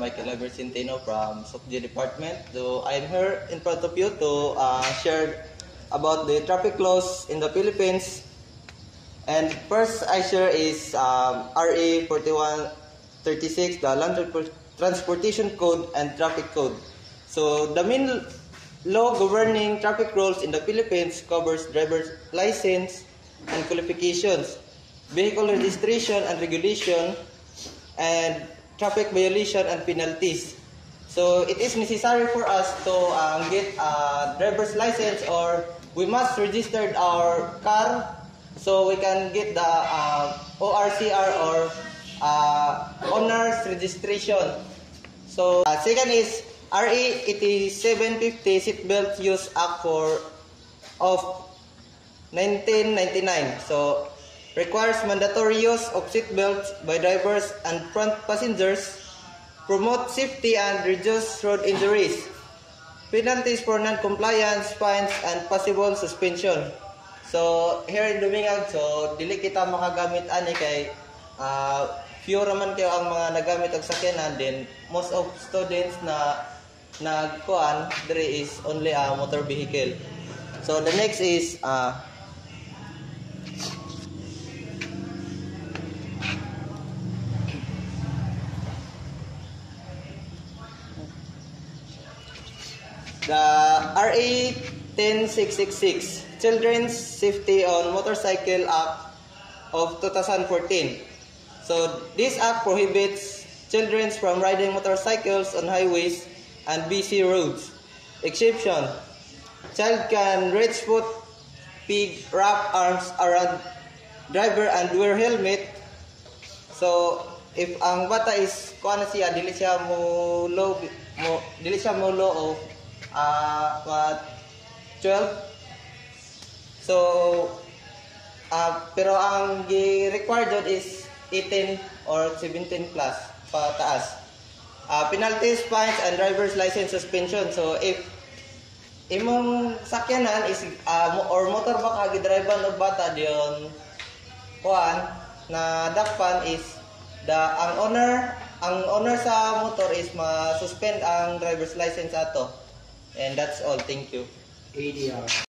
Michael Abercentino from SOCG Department. So I'm here in front of you to share about the traffic laws in the Philippines. And first I share is RA 4136, the Land Transportation Code and Traffic Code. So the main law governing traffic rules in the Philippines covers driver's license and qualifications, vehicle registration and regulation, and traffic violation and penalties. So it is necessary for us to get a driver's license, or we must register our car so we can get the ORCR or owner's registration. So second is RA 8750 Seatbelt Use Act of 1999. So requires mandatory use of seatbelts by drivers and front passengers, promote safety and reduce road injuries, penalties for non-compliance, fines, and possible suspension. So here in Dumingag, so dili kita makagamit ani kay few raman kayo ang mga nagamit og sakyanan, din most of students na nagkuan there is only a motor vehicle. So the next is the RA 10666, Children's Safety on Motorcycle Act of 2014. So this act prohibits children from riding motorcycles on highways and busy roads. Exception: child can reach foot, peg, wrap arms around driver and wear helmet. So if ang bata is kuan na siya, dili siya mo low of 12. So pero ang required dod is 18 or 17 plus pataas. Penalties, fines, and driver's license suspension. So if imong sakyanan is or motor ba gidriban og bata diyon kuan na dakpan is ang owner sa motor is ma-suspend ang driver's license ato. And that's all. Thank you. ADR.